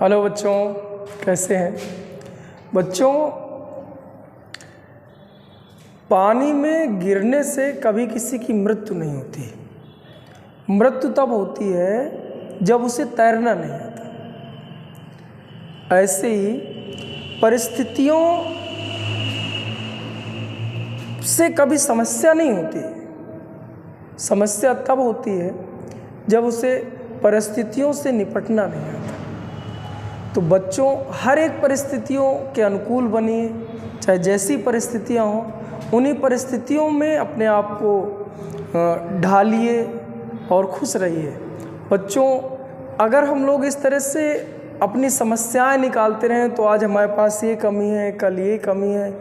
Hello बच्चों, कैसे हैं बच्चों। पानी में गिरने से कभी किसी की मृत्यु नहीं होती। मृत्यु तब होती है जब उसे तैरना नहीं आता। ऐसे ही परिस्थितियों से कभी समस्या नहीं होती। समस्या तब होती है जब उसे परिस्थितियों से निपटना नहीं आता। तो बच्चों, हर एक परिस्थितियों के अनुकूल बनिए, चाहे जैसी परिस्थितियां हों, उन्हीं परिस्थितियों में अपने आप को ढालिए और खुश रहिए। बच्चों, अगर हम लोग इस तरह से अपनी समस्याएं निकालते रहें तो आज हमारे पास ये कमी है, कल ये कमी है,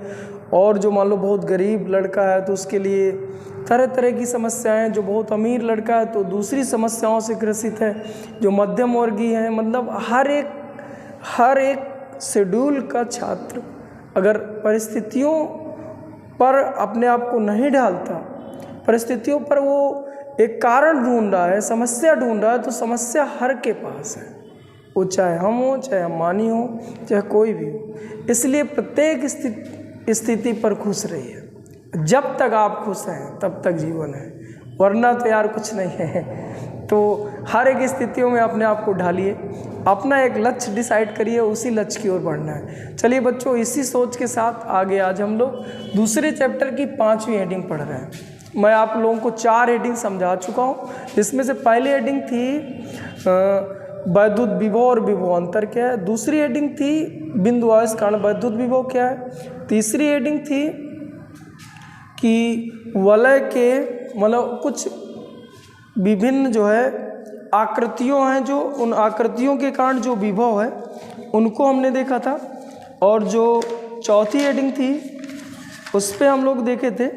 और जो मान लो बहुत गरीब लड़का है तो उसके लिए तरह तरह की समस्याएं, जो बहुत अमीर लड़का है तो दूसरी समस्याओं से ग्रसित है, जो मध्यम वर्गीय है। मतलब हर एक शेड्यूल का छात्र अगर परिस्थितियों पर अपने आप को नहीं ढालता, परिस्थितियों पर वो एक कारण ढूंढ रहा है, समस्या ढूंढ रहा है, तो समस्या हर के पास है। वो चाहे हम हो, चाहे अम्बानी हो, चाहे कोई भी हो। इसलिए प्रत्येक स्थिति पर खुश रहिए। जब तक आप खुश हैं तब तक जीवन है, वरना तो यार कुछ नहीं है। तो हर एक स्थितियों में अपने आप को ढालिए, अपना एक लक्ष्य डिसाइड करिए, उसी लक्ष्य की ओर बढ़ना है। चलिए बच्चों, इसी सोच के साथ आगे आज हम लोग दूसरे चैप्टर की 5वीं हेडिंग पढ़ रहे हैं। मैं आप लोगों को 4 हेडिंग समझा चुका हूँ। इसमें से पहली हेडिंग थी वैद्युत विभव और विभवांतर क्या है। दूसरी हेडिंग थी बिंदु आवेश कारण वैद्युत विभव क्या है। तीसरी हेडिंग थी कि वलय के मतलब कुछ विभिन्न जो है आकृतियों हैं, जो उन आकृतियों के कारण जो विभव है उनको हमने देखा था। और जो चौथी हेडिंग थी उस पर हम लोग देखे थे।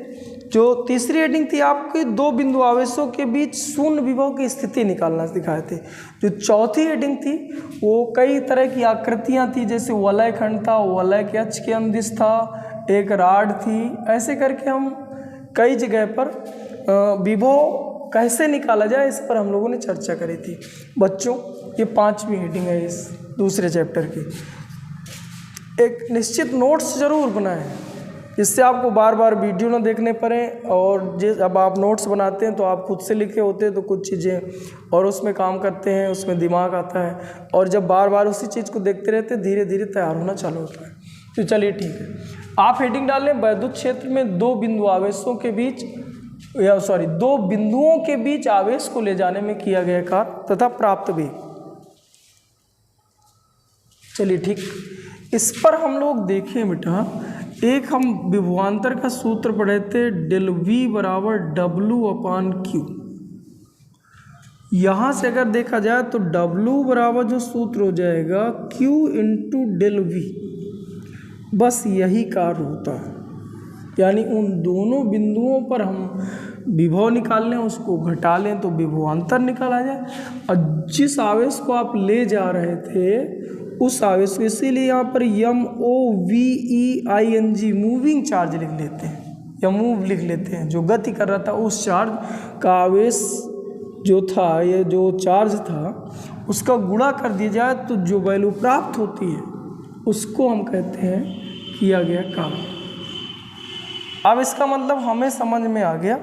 जो तीसरी हेडिंग थी आपकी 2 बिंदु आवेशों के बीच शून्य विभव की स्थिति निकालना सिखाए थे। जो चौथी हेडिंग थी वो कई तरह की आकृतियां थी, जैसे वलय खंड था, वलय के अक्ष के अंदिश था, एक राड थी। ऐसे करके हम कई जगह पर विभव कैसे निकाला जाए इस पर हम लोगों ने चर्चा करी थी। बच्चों, ये 5वीं हेडिंग है इस दूसरे चैप्टर की। एक निश्चित नोट्स जरूर बनाएं, जिससे आपको बार बार वीडियो ना देखने पड़े। और अब आप नोट्स बनाते हैं तो आप खुद से लिखे होते हैं तो कुछ चीज़ें और उसमें काम करते हैं, उसमें दिमाग आता है, और जब बार बार उसी चीज़ को देखते रहते हैं धीरे धीरे तैयार होना चालू होता है। तो चलिए ठीक है, आप हेडिंग डाल लें वैद्युत क्षेत्र में 2 बिंदु आवेशों के बीच 2 बिंदुओं के बीच आवेश को ले जाने में किया गया कार्य तथा प्राप्त वेग। चलिए ठीक, इस पर हम लोग देखें बेटा, एक हम विभवांतर का सूत्र पढ़े थे, डेल वी बराबर W/Q। यहाँ से अगर देखा जाए तो W बराबर जो सूत्र हो जाएगा Q × डेल वी, बस यही कार्य होता है। यानी उन दोनों बिंदुओं पर हम विभव निकाल लें, उसको घटा लें तो विभवांतर निकाला जाए। और जिस आवेश को आप ले जा रहे थे उस आवेश को, इसीलिए यहाँ पर MOVEING मूविंग चार्ज लिख लेते हैं या मूव लिख लेते हैं। जो गति कर रहा था उस चार्ज का आवेश जो था, ये जो चार्ज था, उसका गुणा कर दिया जाए तो जो वैल्यू प्राप्त होती है उसको हम कहते हैं किया गया कार्य। अब इसका मतलब हमें समझ में आ गया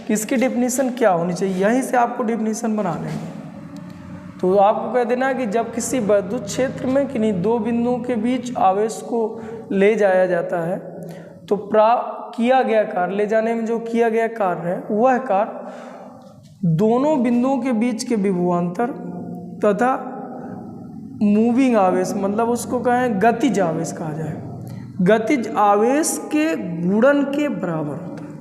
कि इसकी डेफिनेशन क्या होनी चाहिए। यहीं से आपको डेफिनेशन बना लेंगे। तो आपको कह देना कि जब किसी वैद्युत क्षेत्र में किन्हीं 2 बिंदुओं के बीच आवेश को ले जाया जाता है तो किया गया कार्य, ले जाने में जो किया गया कार्य है वह कार्य दोनों बिंदुओं के बीच के विभवांतर तथा मूविंग आवेश, मतलब उसको कहें गतिज आवेश कहा जाए, गतिज आवेश के गुणन के बराबर होता है।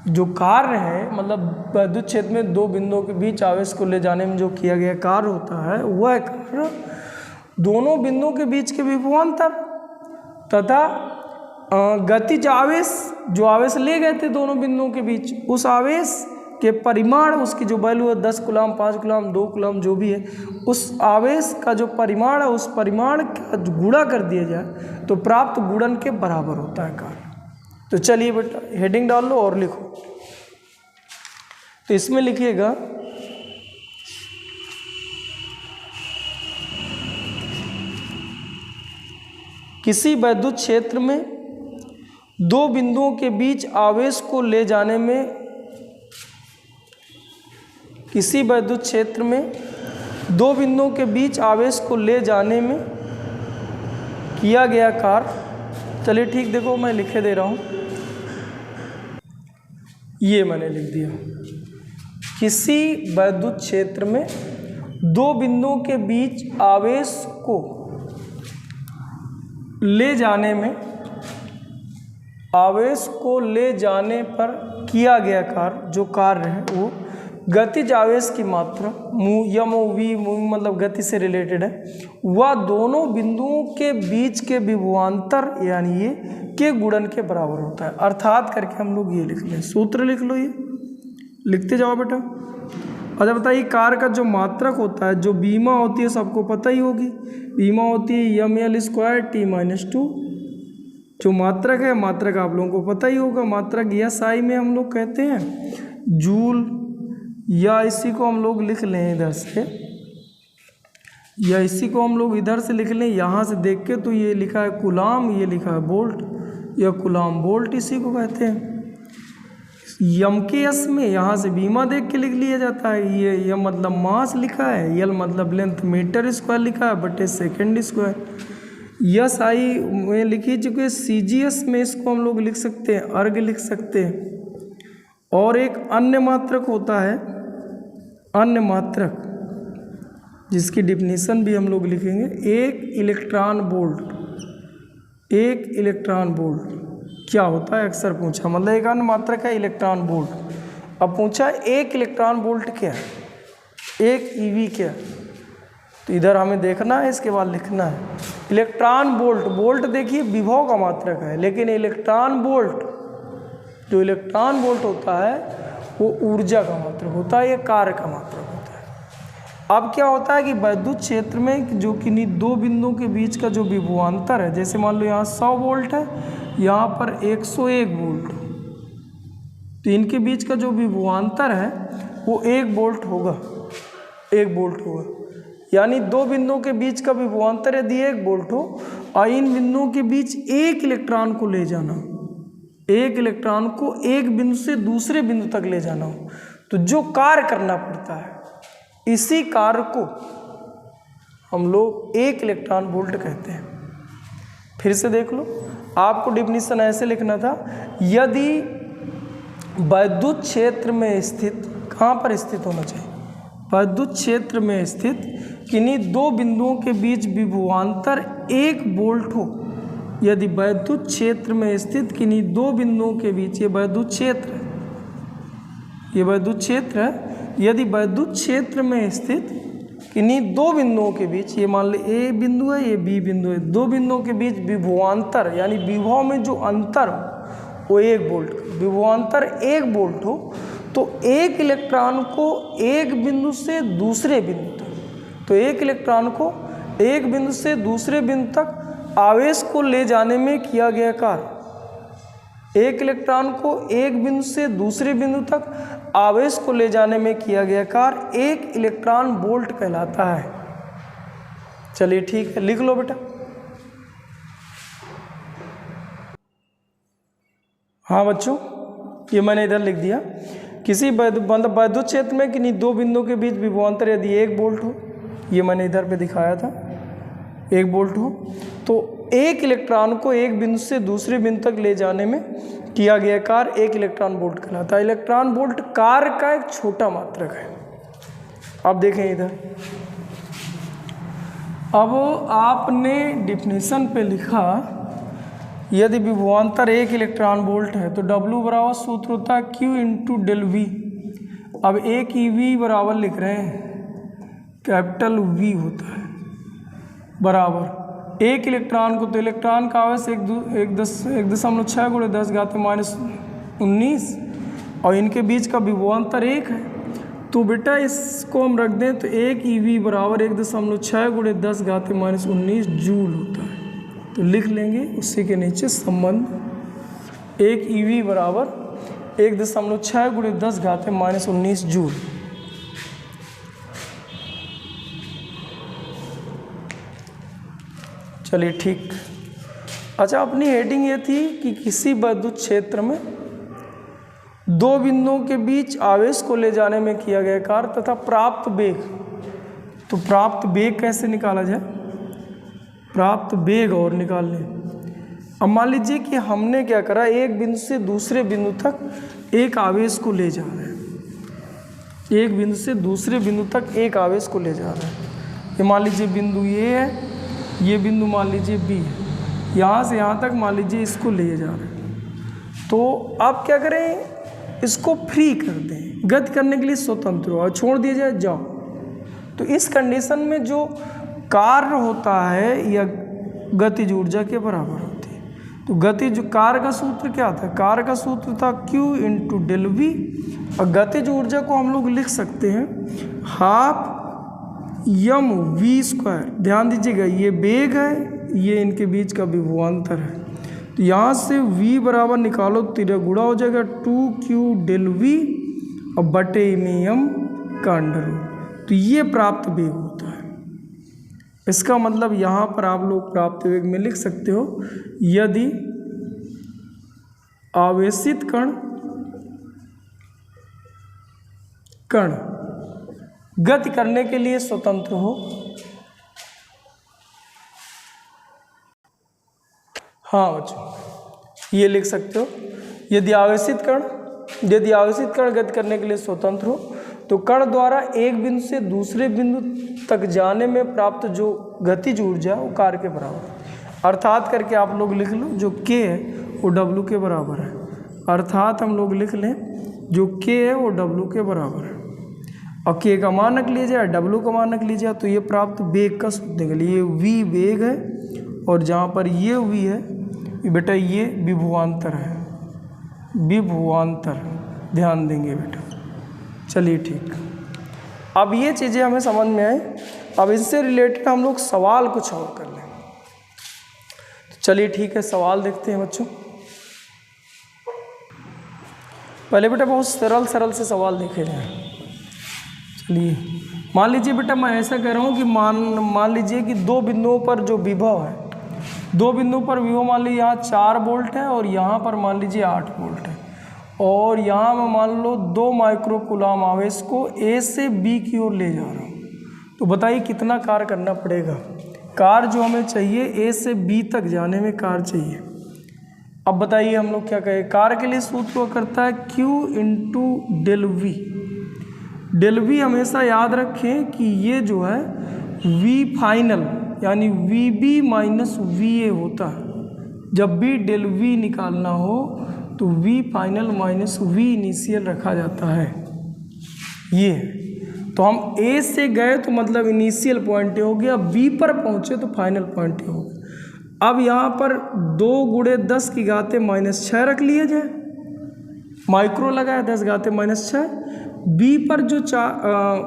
जो कार्य है, मतलब वैद्युत क्षेत्र में 2 बिंदुओं के बीच आवेश को ले जाने में जो किया गया कार्य होता है वह कार्य दोनों बिंदुओं के बीच के विभवांतर तथा गतिज आवेश, जो आवेश ले गए थे दोनों बिंदुओं के बीच, उस आवेश के परिमाण, उसकी जो वैल्यू है 10 कूलम, 5 कूलम, 2 कूलम जो भी है, उस आवेश का जो परिमाण है उस परिमाण का गुणा कर दिया जाए तो प्राप्त गुणन के बराबर होता है कार्य। तो चलिए बेटा हेडिंग डाल लो और लिखो। तो इसमें लिखिएगा किसी वैद्युत क्षेत्र में दो बिंदुओं के बीच आवेश को ले जाने में किसी वैद्युत क्षेत्र में दो बिंदुओं के बीच आवेश को ले जाने में किया गया कार्य, चलिए ठीक, देखो मैं लिखे दे रहा हूँ, ये मैंने लिख दिया। किसी वैद्युत क्षेत्र में दो बिंदुओं के बीच आवेश को ले जाने में, आवेश को ले जाने पर किया गया कार्य, जो कार्य है वो गतिज आवेश की मात्रा यम वी मतलब गति से रिलेटेड है, वह दोनों बिंदुओं के बीच के विभवांतर यानी ये के गुणन के बराबर होता है। अर्थात करके हम लोग ये लिख लें, सूत्र लिख लो, ये लिखते जाओ बेटा। अच्छा बताइए, कार्य का जो मात्रक होता है, जो बीमा होती है, सबको पता ही होगी, बीमा होती है M L square T minus two. जो मात्रक है, मात्रक आप लोगों को पता ही होगा, मात्रक यस आई में हम लोग कहते हैं जूल, या इसी को हम लोग लिख लें इधर से, या इसी को हम लोग इधर से लिख लें यहाँ से देख के, तो ये लिखा है कूलाम, ये लिखा है वोल्ट, या कूलाम वोल्ट इसी को कहते हैं। यम के एस में यहाँ से बीमा देख के लिख लिया जाता है, ये यम मतलब मास लिखा है, यल मतलब लेंथ मीटर स्क्वायर लिखा है बटे सेकेंड स्क्वायर। यस आई में लिखी चुके, सी जी एस में इसको हम लोग लिख सकते हैं अर्ग लिख सकते हैं। और एक अन्य मात्रक होता है, अन्य मात्रक जिसकी डिफिनीशन भी हम लोग लिखेंगे, एक इलेक्ट्रॉन वोल्ट। एक इलेक्ट्रॉन वोल्ट क्या होता है, अक्सर पूछा, मतलब एक अन्य मात्रक है इलेक्ट्रॉन वोल्ट। अब पूछा एक इलेक्ट्रॉन वोल्ट क्या है, एक ईवी क्या है, तो इधर हमें देखना है, इसके बाद लिखना है इलेक्ट्रॉन वोल्ट। वोल्ट देखिए विभव का मात्रक है, लेकिन इलेक्ट्रॉन वोल्ट, जो इलेक्ट्रॉन वोल्ट होता है वो ऊर्जा का मात्रक होता है, ये कार्य का मात्रक होता है। अब क्या होता है कि वैद्युत क्षेत्र में जो कि दो बिंदुओं के बीच का जो विभवांतर है, जैसे मान लो यहाँ 100 वोल्ट है, यहाँ पर 101 वोल्ट, तो इनके बीच का जो विभवांतर है वो 1 वोल्ट होगा, 1 वोल्ट होगा। यानी दो बिंदुओं के बीच का विभवांतर यदि 1 वोल्ट हो और इन बिंदुओं के बीच एक इलेक्ट्रॉन को ले जाना, एक इलेक्ट्रॉन को एक बिंदु से दूसरे बिंदु तक ले जाना हो, तो जो कार्य करना पड़ता है, इसी कार्य को हम लोग एक इलेक्ट्रॉन वोल्ट कहते हैं। फिर से देख लो, आपको डिफिनीशन ऐसे लिखना था, यदि वैद्युत क्षेत्र में स्थित, कहाँ पर स्थित होना चाहिए, वैद्युत क्षेत्र में स्थित किन्हीं दो बिंदुओं के बीच विभवांतर 1 वोल्ट हो, यदि वैद्युत क्षेत्र में स्थित किन्हीं दो बिंदुओं के बीच, ये वैद्युत क्षेत्र है, ये वैद्युत क्षेत्र है, यदि वैद्युत क्षेत्र में स्थित किन्हीं दो बिंदुओं के बीच, ये मान ले ए बिंदु है, ये बी बिंदु है, दो बिंदुओं के बीच विभवांतर यानी विभव में जो अंतर हो वो 1 वोल्ट, विभवांतर 1 वोल्ट हो, तो एक इलेक्ट्रॉन को एक बिंदु से दूसरे बिंदु तक, तो एक इलेक्ट्रॉन को एक बिंदु से दूसरे बिंदु तक आवेश को ले जाने में किया गया कार्य, एक इलेक्ट्रॉन को एक बिंदु से दूसरे बिंदु तक आवेश को ले जाने में किया गया कार्य एक इलेक्ट्रॉन वोल्ट कहलाता है। चलिए ठीक है, लिख लो बेटा। हाँ बच्चों, ये मैंने इधर लिख दिया, किसी मतलब वैद्युत क्षेत्र में किन्हीं दो बिंदुओं के बीच विभवांतर यदि 1 वोल्ट हो, ये मैंने इधर पे दिखाया था, 1 वोल्ट हो, तो एक इलेक्ट्रॉन को एक बिंदु से दूसरे बिंदु तक ले जाने में किया गया कार्य एक इलेक्ट्रॉन वोल्ट कहलाता है। इलेक्ट्रॉन वोल्ट कार्य का एक छोटा मात्रक है। अब देखें इधर, अब आपने डिफिनीशन पे लिखा, यदि विभवांतर 1 इलेक्ट्रॉन वोल्ट है तो W बराबर सूत्र होता है Q इंटू डेल वी। अब एक EV बराबर लिख रहे हैं, कैपिटल V होता है, बराबर एक इलेक्ट्रॉन को, तो इलेक्ट्रॉन का आवेश 1.6 गुणे 10 घात -19 और इनके बीच का विभवांतर 1 है, तो बेटा इसको हम रख दें तो एक EV बराबर 1.6 गुणे 10 घात -19 जूल होता है। तो लिख लेंगे उसी के नीचे संबंध, एक EV बराबर 1.6 गुणे 10 घात -19 जूल। चलिए ठीक, अच्छा, अपनी हेडिंग ये थी कि किसी विद्युत क्षेत्र में दो बिंदुओं के बीच आवेश को ले जाने में किया गया कार्य तथा प्राप्त वेग। तो प्राप्त वेग कैसे निकाला जाए? प्राप्त वेग और निकाल लें। अब मान लीजिए कि हमने क्या करा, एक बिंदु से दूसरे बिंदु तक एक आवेश को ले जा रहे हैं। एक बिंदु से दूसरे बिंदु तक एक आवेश को ले जा रहे हैं। ये मान लीजिए बिंदु ए है, ये बिंदु मान लीजिए बी है, यहाँ से यहाँ तक मान लीजिए इसको ले जा रहे हैं। तो अब क्या करें, इसको फ्री कर दें, गति करने के लिए स्वतंत्र हो और छोड़ दिया जाए जाओ। तो इस कंडीशन में जो कार्य होता है यह गतिज ऊर्जा के बराबर होती है। तो गतिज कार्य का सूत्र क्या था? कार्य का सूत्र था Q इंटू डेल वी, और गतिज ऊर्जा को हम लोग लिख सकते हैं हाफ यम वी स्क्वायर। ध्यान दीजिएगा, ये वेग है, ये इनके बीच का विभवांतर है। तो यहाँ से v बराबर निकालो, तिरक गुणा हो जाएगा 2Q डेल वी और बटे में यम का अंडर रूट। तो ये प्राप्त वेग होता है। इसका मतलब यहाँ पर आप लोग प्राप्त वेग में लिख सकते हो, यदि आवेशित कण गति करने के लिए स्वतंत्र हो। हाँ बच्चों, ये लिख सकते हो, यदि आवेशित कण गति करने के लिए स्वतंत्र हो तो कण द्वारा एक बिंदु से दूसरे बिंदु तक जाने में प्राप्त जो गतिज ऊर्जा वो कार्य के बराबर है। अर्थात करके आप लोग लिख लो, जो k है वो w के बराबर है। अर्थात हम लोग लिख लें, जो k है वो w के बराबर है, और k का मान रख लीजिए, w का मान रख लीजिए। तो ये प्राप्त वेग का सूत्र निकले, ये v वेग है और जहाँ पर ये v है बेटा ये विभवांतर है, विभवांतर, ध्यान देंगे बेटा। चलिए ठीक, अब ये चीज़ें हमें समझ में आए। अब इससे रिलेटेड हम लोग सवाल कुछ और कर लें। तो चलिए ठीक है, सवाल देखते हैं बच्चों। पहले बेटा बहुत सरल से सवाल देखे जाएं। चलिए मान लीजिए बेटा, मैं ऐसा कह रहा हूँ कि मान लीजिए कि दो बिंदुओं पर जो विभव है, दो बिंदुओं पर विभव मान लीजिए यहाँ 4 वोल्ट है और यहाँ पर मान लीजिए 8 वोल्ट है, और यहाँ मैं मान लो 2 माइक्रो कूलम आवेश को A से B की ओर ले जा रहा हूँ। तो बताइए कितना कार्य करना पड़ेगा? कार्य जो हमें चाहिए A से B तक जाने में कार्य चाहिए। अब बताइए हम लोग क्या कहें? कार्य के लिए सूत्र करता है Q into del V. Del V हमेशा याद रखें कि ये जो है V फाइनल यानी VB माइनस VA होता है। जब भी डेल वी निकालना हो तो V final minus V initial रखा जाता है। ये तो हम A से गए तो मतलब इनिशियल पॉइंट हो गया, B पर पहुँचे तो फाइनल पॉइंट हो गया। अब यहाँ पर 2 गुणे 10 की घाते -6 रख लिया जाए, माइक्रो लगा है 10 घाते -6। B पर जो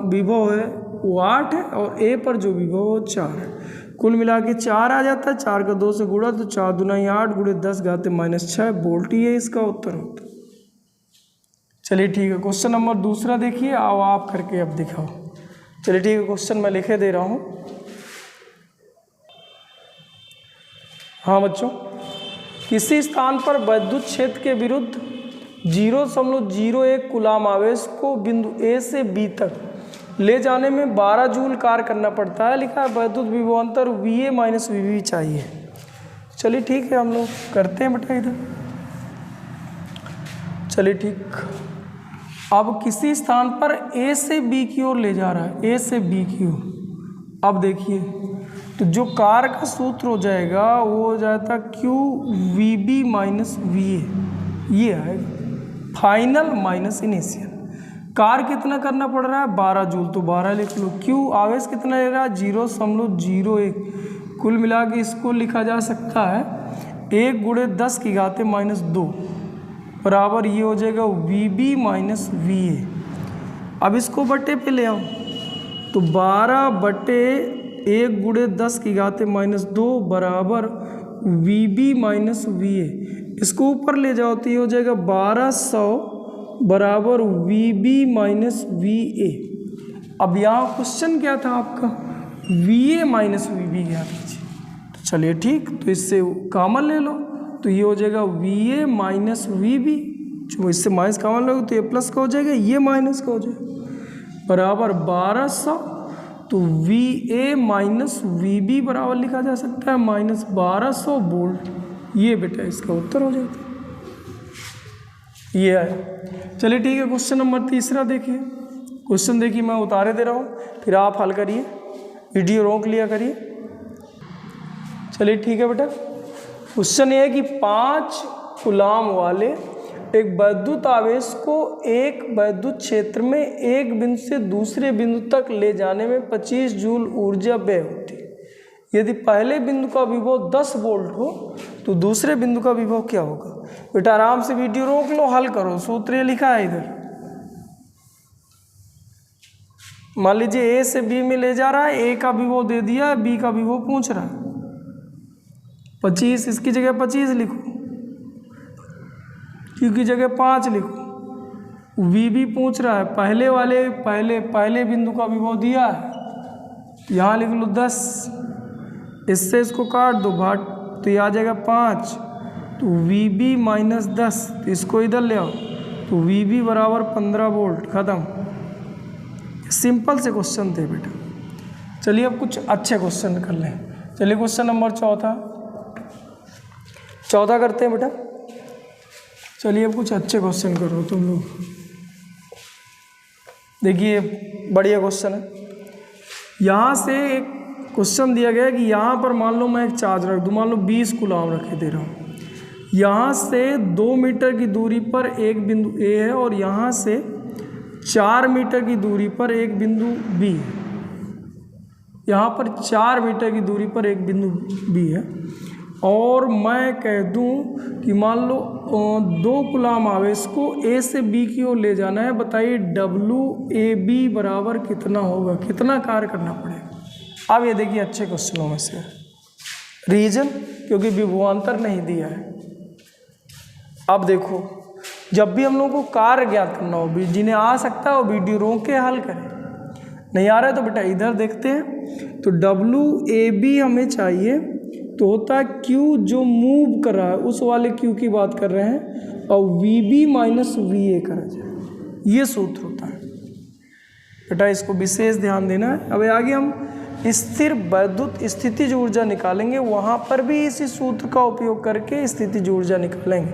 विभव है वो 8 है और A पर जो विभव वो 4 है। कुल मिला के 4 आ जाता है, 4 का 2 से गुणा तो 4 दूना 8 गुणे 10 घाते -6 वोल्ट ही है इसका उत्तर होता है। चलिए ठीक है, क्वेश्चन नंबर दूसरा देखिए, आओ आप करके अब दिखाओ। चलिए ठीक है, क्वेश्चन मैं लिखे दे रहा हूँ। हाँ बच्चों, किसी स्थान पर विद्युत क्षेत्र के विरुद्ध 0.01 कूलम आवेश को बिंदु A से B तक ले जाने में 12 जूल कार्य करना पड़ता है। लिखा है विद्युत विभवांतर VA माइनस VB चाहिए। चलिए ठीक है, हम लोग करते हैं बेटा इधर। चलिए ठीक, अब किसी स्थान पर A से B की ओर ले जा रहा है, A से B की ओर। अब देखिए, तो जो कार्य का सूत्र हो जाएगा वो हो जाता Q VB माइनस VA, ये है फाइनल माइनस इनिशियल। कार्य कितना करना पड़ रहा है? 12 जूल, तो 12 लिख लो। Q आवेश कितना ले रहा है? 0.01। कुल मिला के इसको लिखा जा सकता है 1 गुणे 10 की घाते -2 बराबर ये हो जाएगा VB माइनस VA। अब इसको बटे पे ले आओ, तो 12 बटे 1 गुणे 10 की घाते -2 बराबर VB माइनस VA। इसको ऊपर ले जाओ तो ये हो जाएगा 1200 बराबर VB माइनस VA। अब यहाँ क्वेश्चन क्या था आपका? VA माइनस VB ज्ञात कीजिए। तो चलिए ठीक, तो इससे कॉमन ले लो, तो ये हो जाएगा VA माइनस VB, जो इससे माइनस कॉमन लोगे तो ये प्लस का हो जाएगा, ये माइनस का हो जाएगा, बराबर 1200। तो VA माइनस VB बराबर लिखा जा सकता है माइनस 1200 वोल्ट। ये बेटा इसका उत्तर हो जाता है, ये है। चलिए ठीक है, क्वेश्चन नंबर तीसरा देखिए। क्वेश्चन देखिए, मैं उतारे दे रहा हूँ, फिर आप हल करिए, वीडियो रोक लिया करिए। चलिए ठीक है बेटा, क्वेश्चन ये है कि 5 कूलाम वाले एक वैद्युत आवेश को एक वैद्युत क्षेत्र में एक बिंदु से दूसरे बिंदु तक ले जाने में 25 जूल ऊर्जा व्यय होती है। यदि पहले बिंदु का विभव 10 वोल्ट हो तो दूसरे बिंदु का विभव क्या होगा? बेटा आराम से वीडियो रोक लो, हल करो। सूत्र ये लिखा है इधर, मान लीजिए ए से बी में ले जा रहा है, ए का विभव दे दिया है, बी का विभव पूछ रहा है 25, इसकी जगह 25 लिखो, क्यू की जगह 5 लिखो। वी भी पूछ रहा है, पहले बिंदु का विभव दिया है, यहाँ लिख लो 10, इससे इसको काट दो भाट, तो ये आ जाएगा 5, तो वी बी माइनस 10, तो इसको इधर ले आओ, तो वी बी बराबर 15 वोल्ट। ख़त्म। सिंपल से क्वेश्चन थे बेटा। चलिए अब कुछ अच्छे क्वेश्चन कर लें। चलिए क्वेश्चन नंबर 14 करते हैं बेटा। चलिए अब कुछ अच्छे क्वेश्चन करो तुम लोग। देखिए बढ़िया क्वेश्चन है। यहाँ से एक क्वेश्चन दिया गया है कि यहाँ पर मान लो मैं एक चार्ज रख दूँ, मान लो 20 कूलाम रखे दे रहा हूँ। यहाँ से 2 मीटर की दूरी पर एक बिंदु ए है और यहाँ से 4 मीटर की दूरी पर एक बिंदु बी है। यहाँ पर 4 मीटर की दूरी पर एक बिंदु बी है और मैं कह दूँ कि मान लो 2 कूलाम आवेश को ए से बी की ओर ले जाना है। बताइए WAB बराबर कितना होगा, कितना कार्य करना पड़ेगा। अब ये देखिए अच्छे क्वेश्चनों में से रीजन, क्योंकि विभवांतर नहीं दिया है। अब देखो, जब भी हम लोगों को कार्य ज्ञात करना हो, जिन्हें आ सकता है वो वीडियो रोक के हल करें, नहीं आ रहा है तो बेटा इधर देखते हैं। तो WAB हमें चाहिए तो होता है Q जो मूव कर रहा है उस वाले Q की बात कर रहे हैं, और VB माइनस VA करा जाए, ये सूत्र होता है बेटा, इसको विशेष ध्यान देना है। अब आगे हम स्थिर वैद्युत स्थितिज ऊर्जा निकालेंगे, वहाँ पर भी इसी सूत्र का उपयोग करके स्थितिज ऊर्जा निकालेंगे।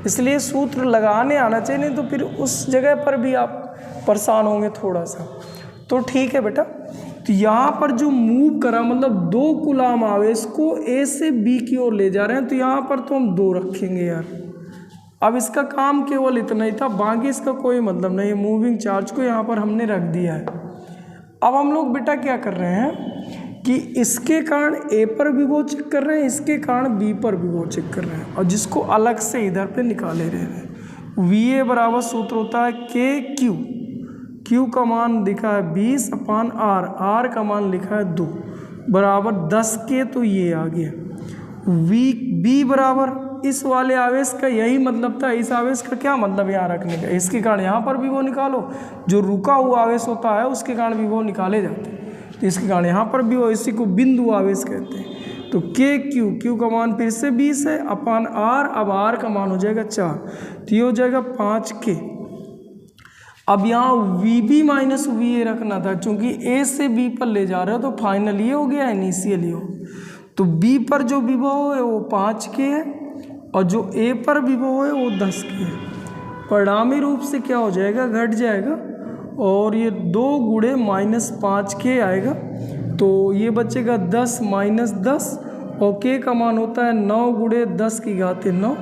इसलिए सूत्र लगाने आना चाहिए, नहीं तो फिर उस जगह पर भी आप परेशान होंगे थोड़ा सा। तो ठीक है बेटा, तो यहाँ पर जो मूव करा मतलब 2 कूलाम आवेश को ए से बी की ओर ले जा रहे हैं, तो यहाँ पर तो हम 2 रखेंगे यार। अब इसका काम केवल इतना ही था, बाकी इसका कोई मतलब नहीं है। मूविंग चार्ज को यहाँ पर हमने रख दिया है। अब हम लोग बेटा क्या कर रहे हैं कि इसके कारण ए पर विभव चेक कर रहे हैं, इसके कारण बी पर विभव चेक कर रहे हैं, और जिसको अलग से इधर पे निकाले रहे हैं। VA बराबर सूत्र होता है KQ, Q का मान लिखा है 20/R, R का मान लिखा है 2 बराबर 10 के, तो ये आ गया। B बराबर इस वाले आवेश का यही मतलब था। इस आवेश का क्या मतलब यहाँ रखने का, इसके कारण यहाँ पर विभव निकालो, जो रुका हुआ आवेश होता है उसके कारण विभव निकाले जाते हैं, तो इसके कारण यहाँ पर विभव, इसी को बिंदु आवेश कहते हैं। तो Q का मान फिर से 20 है अपान R, अब R का मान हो जाएगा 4, तो ये हो जाएगा 5K। अब यहाँ VB माइनस VA रखना था, क्योंकि A से B पर ले जा रहे हो तो फाइनल ये हो गया, इनिशियल ये हो। तो B पर जो विभव है वो 5K है और जो A पर विभव है वो 10K है। परिणामी रूप से क्या हो जाएगा, घट जाएगा, और ये 2 गुणे माइनस 5K आएगा, तो ये बचेगा 10 माइनस 10, और K का मान होता है 9 गुणे 10 की घाते 9,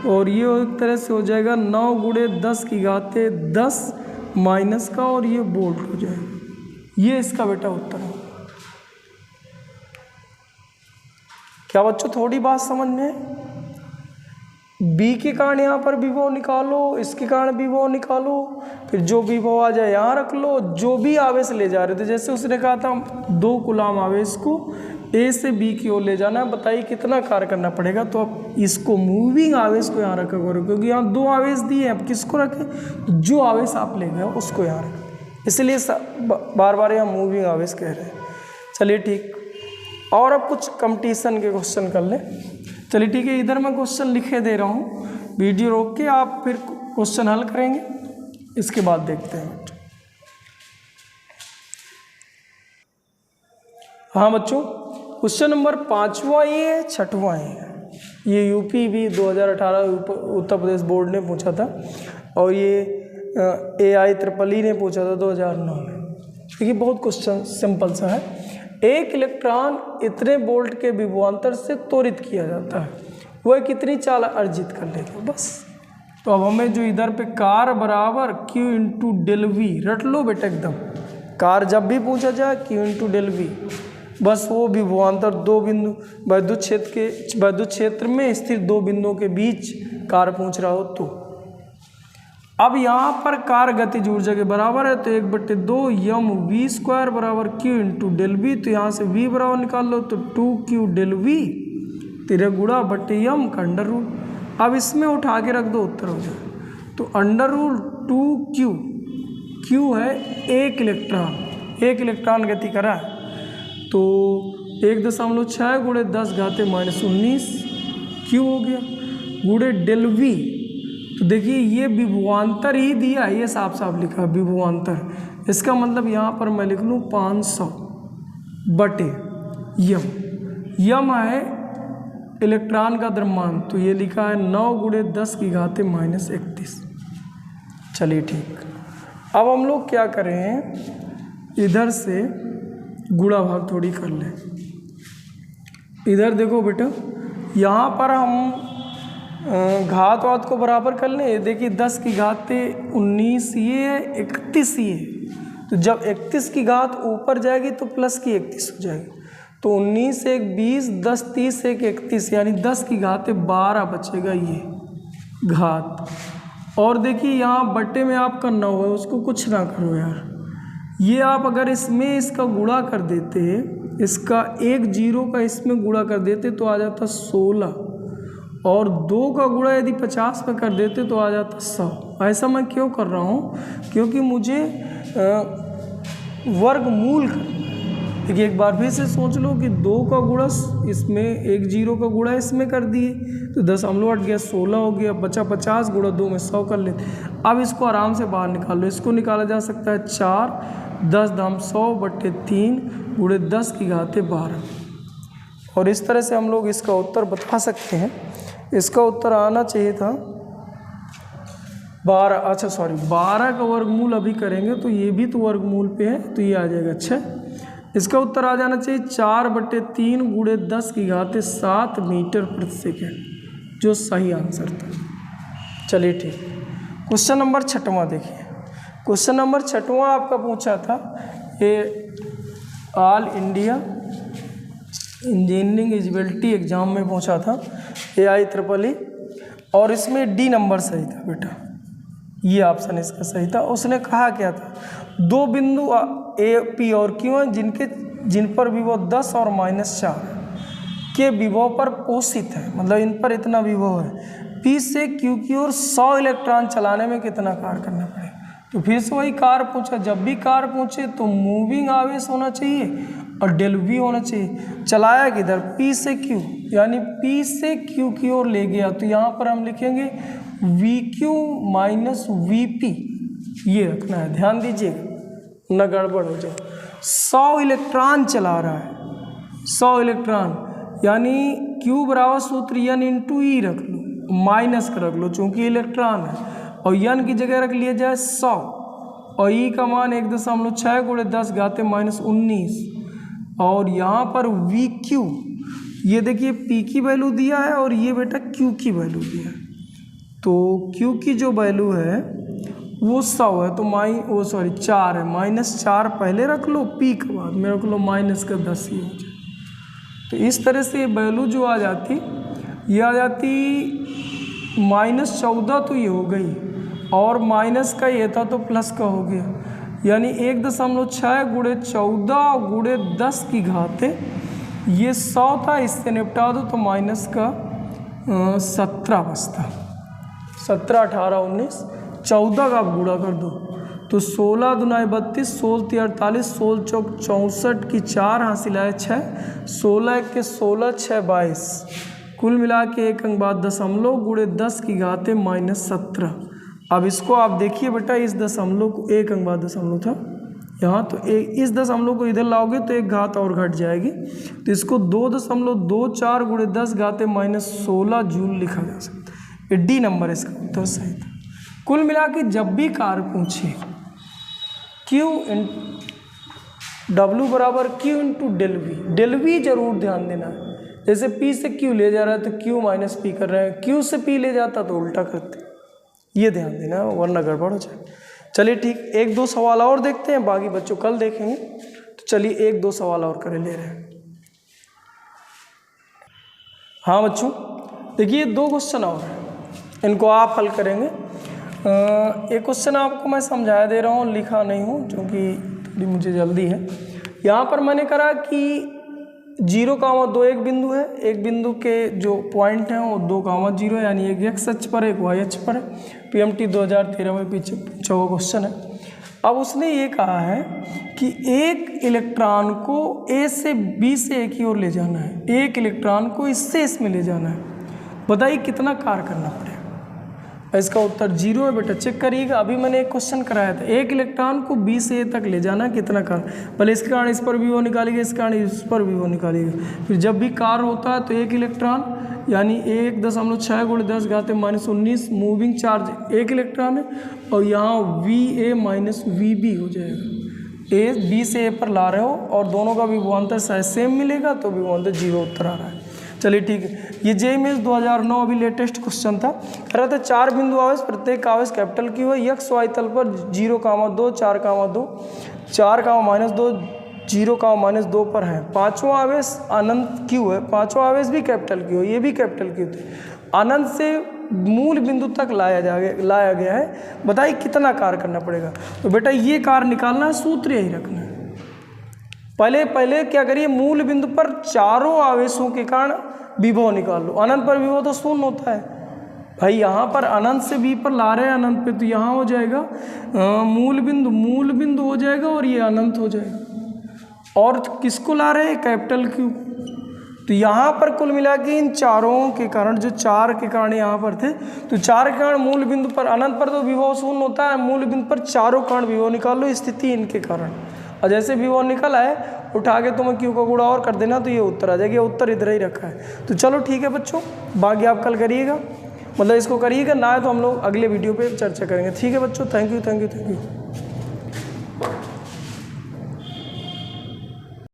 और ये एक तरह से हो जाएगा 9 गुणे 10 की घाते 10 माइनस का, और ये वोल्ट हो जाएगा। ये इसका बेटा उत्तर है। क्या बच्चों थोड़ी बात समझ में? बी के कारण यहाँ पर विभव निकालो, इसके कारण विभव निकालो, फिर जो विभव आ जाए यहाँ रख लो। जो भी आवेश ले जा रहे थे, जैसे उसने कहा था 2 कूलाम आवेश को ए से बी की ओर ले जाना है, बताइए कितना कार्य करना पड़ेगा। तो अब इसको मूविंग आवेश को यहाँ रखा करो, क्योंकि यहाँ 2 आवेश दिए हैं, अब किसको रखें, जो आवेश आप ले गए उसको यहाँ रखें, इसलिए बार बार यहाँ मूविंग आवेश कह रहे हैं। चलिए ठीक, और अब कुछ कंपटीशन के क्वेश्चन कर लें। चलिए ठीक है, इधर मैं क्वेश्चन लिखे दे रहा हूँ, वीडियो रोक के आप फिर क्वेश्चन हल करेंगे, इसके बाद देखते हैं। हाँ बच्चों, क्वेश्चन नंबर 5वां ये है, 6वां ये है। ये यूपी भी 2018 उत्तर प्रदेश बोर्ड ने पूछा था और ये AIEEE ने पूछा था 2009 में। देखिए बहुत क्वेश्चन सिंपल सा है। एक इलेक्ट्रॉन इतने वोल्ट के विभवांतर से त्वरित किया जाता है, वह कितनी चाल अर्जित कर लेगा, बस। तो अब हमें जो इधर पे कार बराबर Q इंटू डेल वी, रट लो बेटा एकदम, कार जब भी पूछा जाए Q इंटू डेल वी, बस वो विभवांतर दो बिंदु विद्युत क्षेत्र में स्थिर दो बिंदुओं के बीच कार पूछ रहा हो तो। अब यहाँ पर कार गतिज ऊर्जा के बराबर है, तो 1/2 यम वी स्क्वायर बराबर Q इंटू डेल वी, तो यहाँ से V बराबर निकाल लो तो 2Q डेल वी, तेरे गुणा बटे यम का अंडर रूल। अब इसमें उठा के रख दो, उत्तर हो जाए। तो अंडर रूल 2Q, Q है एक इलेक्ट्रॉन गति करा है, तो 1.6 गुणे 10 घाते -19 Q हो गया, गुणे डेल वी। तो देखिए ये विभवांतर ही दिया है, ये साफ साफ लिखा विभवांतर, इसका मतलब यहाँ पर मैं लिख लूँ 500 बटे यम है इलेक्ट्रॉन का द्रव्यमान, तो ये लिखा है 9 गुणे 10 की घाते -31। चलिए ठीक, अब हम लोग क्या करें, इधर से गुणा भाग थोड़ी कर लें। इधर देखो बेटा, यहाँ पर हम घात वात को बराबर कर लें। देखिए 10 की घाते 19 ये है, 31 ये है, तो जब 31 की घात ऊपर जाएगी तो प्लस की 31 हो जाएगी, तो 19 एक 20, 10 30 एक 31, यानी 10 की घाते 12 बचेगा ये घात। और देखिए यहाँ बट्टे में आपका 9 है, उसको कुछ ना करो यार, ये आप अगर इसमें इसका गुणा कर देते, इसका 1 0 का इसमें गुणा कर देते तो आ जाता 16, और 2 का गुणा यदि 50 में कर देते तो आ जाता 100। ऐसा मैं क्यों कर रहा हूँ, क्योंकि मुझे वर्गमूल करना है। देखिए एक बार फिर से सोच लो कि 2 का गुणा इसमें 1 0 का गुणा इसमें कर दिए तो 10 हट गया, 16 हो गया, बचा 50 गुणा 2 में 100 कर लेते। अब इसको आराम से बाहर निकाल लो, इसको निकाला जा सकता है 4 10 दाम 100 बटे 3 गुणे 10 की घाते 12, और इस तरह से हम लोग इसका उत्तर बता सकते हैं। इसका उत्तर आना चाहिए था 12 का वर्गमूल अभी करेंगे तो ये भी तो वर्गमूल पे है, तो ये आ जाएगा 6। इसका उत्तर आ जाना चाहिए 4/3 गुणे 10 की घाते 7 मीटर प्रति सेकेंड, जो सही आंसर था। चलिए ठीक, क्वेश्चन नंबर 6वां देखिए। क्वेश्चन नंबर 6वां आपका पूछा था, ये all India engineering eligibility exam में पूछा था, AIEEE, और इसमें D नंबर सही था बेटा, ये ऑप्शन इसका सही था। उसने कहा क्या था, दो बिंदु A P और Q हैं जिन पर विभव 10 और -4 के विभव पर पोषित है, मतलब इन पर इतना विभव है। P से Q की ओर 100 इलेक्ट्रॉन चलाने में कितना कार्य करना पड़ेगा। तो फिर से वही कार पूछा, जब भी कार पूछे तो मूविंग आवेश होना चाहिए और डेल वी होना चाहिए। चलाया किधर, P से Q, यानी P से Q की ओर ले गया, तो यहाँ पर हम लिखेंगे VQ माइनस VP, ये रखना है, ध्यान दीजिएगा न गड़बड़ हो जाए। 100 इलेक्ट्रॉन चला रहा है, 100 इलेक्ट्रॉन, यानी Q बराबर सूत्र N इंटू E रख लो, माइनस का रख लो चूँकि इलेक्ट्रॉन है, और N की जगह रख लिया जाए 100, और E का मान 1.6 गुणे 10 घाते -19, और यहाँ पर VQ, ये देखिए P की वैल्यू दिया है और ये बेटा Q की वैल्यू दिया है, तो Q की जो वैल्यू है वो 100 है, तो 4 है, -4 पहले रख लो, P के बाद में रख लो -10 ही हो जाए। तो इस तरह से वैल्यू जो आ जाती, ये आ जाती -14, तो ये हो गई, और माइनस का ये था तो प्लस का हो गया, यानी 1.6 गुणे 14 गुणे 10 की घाते, ये 100 था, इससे निपटा दो तो माइनस का 17 बचता, 17 18 19 14 का आप गुणा कर दो तो 16 दुनाई 32, 16 × 48, 16 चौक 64 की 4 हासिल आए 6, 16 के 16, 6 22, कुल मिला के 1 अंक बाद दशमलव गुणे 10 की घाते -17। अब इसको आप देखिए बेटा, इस दशमलव को 1 अंक बाद दशमलव था यहाँ, तो इस दशमलव को इधर लाओगे तो एक घात और घट जाएगी, तो इसको 2.24 गुणे 10 घाते -16 जूल लिखा जा सकता है। ये डी नंबर इसका उत्तर सही था। कुल मिला के जब भी कार्य पूछे W बराबर Q into del V, del V जरूर ध्यान देना है। जैसे P से Q ले जा रहा है तो Q माइनस P कर रहे हैं, Q से P ले जाता तो उल्टा करते, ये ध्यान देना है वरना गड़बड़ हो जाए। चलिए ठीक, 1-2 सवाल और देखते हैं, बाकी बच्चों कल देखेंगे। तो चलिए 1-2 सवाल और करें ले रहे हैं। हाँ बच्चों देखिए 2 क्वेश्चन और हैं, इनको आप हल करेंगे। एक क्वेश्चन आपको मैं समझाया दे रहा हूँ, लिखा नहीं हूँ क्योंकि थोड़ी मुझे जल्दी है। यहाँ पर मैंने करा कि 0,2 एक बिंदु है, एक बिंदु के जो पॉइंट हैं वो 2,0 है, यानी एक x अक्ष पर एक y अक्ष पर है। PMT 2013 में पीछे पूछा हुआ क्वेश्चन है। अब उसने ये कहा है कि एक इलेक्ट्रॉन को A से B से A की ओर ले जाना है, एक इलेक्ट्रॉन को इससे इसमें ले जाना है, बताइए कितना कार्य करना पड़ेगा। इसका उत्तर 0 है बेटा, चेक करिएगा। अभी मैंने एक क्वेश्चन कराया था, एक इलेक्ट्रॉन को B से A तक ले जाना कितना कार्य, पहले इसके कारण इस पर भी वो निकालिएगा, इस कारण इस पर भी वो निकालिएगा। फिर जब भी कार्य होता है तो एक इलेक्ट्रॉन यानी 1.6 गुणे 10 घाते -19 मूविंग चार्ज एक इलेक्ट्रॉन है, और यहाँ VA माइनस VB हो जाएगा। A B से A पर ला रहे हो और दोनों का विभवांतर शायद सेम मिलेगा, तो विभवांतर 0 उत्तर आ रहा है। चलिए ठीक है, ये JEE मेंस 2009 अभी लेटेस्ट क्वेश्चन था। कह रहा था 4 बिंदु आवेश, प्रत्येक आवेश कैपिटल Q है, x y तल पर 0,2, 4,2, 4,-2, 0,-2 पर है। पांचवा आवेश अनंत Q है, पांचवा आवेश भी कैपिटल Q है, ये भी कैपिटल Q थे। अनंत से मूल बिंदु तक लाया गया है, बताइए कितना कार्य करना पड़ेगा। तो बेटा ये कार्य निकालना है, सूत्र यही रखना है। पहले क्या करिए, मूल बिंदु पर चारों आवेशों के कारण विभव निकाल लो। अनंत पर विभव तो शून्य होता है भाई, यहाँ पर अनंत से B पर ला रहे हैं अनंत पे, तो यहाँ हो जाएगा मूल बिंदु हो जाएगा और ये अनंत हो जाएगा। और किसको ला रहे हैं, कैपिटल Q। तो यहाँ पर कुल मिला के इन चारों के कारण, जो 4 के कारण यहाँ पर थे, तो 4 के कारण मूल बिंदु पर, अनंत पर तो विभव शून्य होता है, मूल बिंदु पर चारों कारण विभव निकाल लो, स्थिति इनके कारण। और जैसे विभव निकल आए उठा के तुम्हें Q का गुणा और कर देना, तो ये उत्तर आ जाएगा। ये उत्तर इधर ही रखा है। तो चलो ठीक है बच्चों, बाकी आप कल करिएगा, मतलब इसको करिएगा, ना है तो हम लोग अगले वीडियो पे चर्चा करेंगे। ठीक है बच्चों, थैंक यू।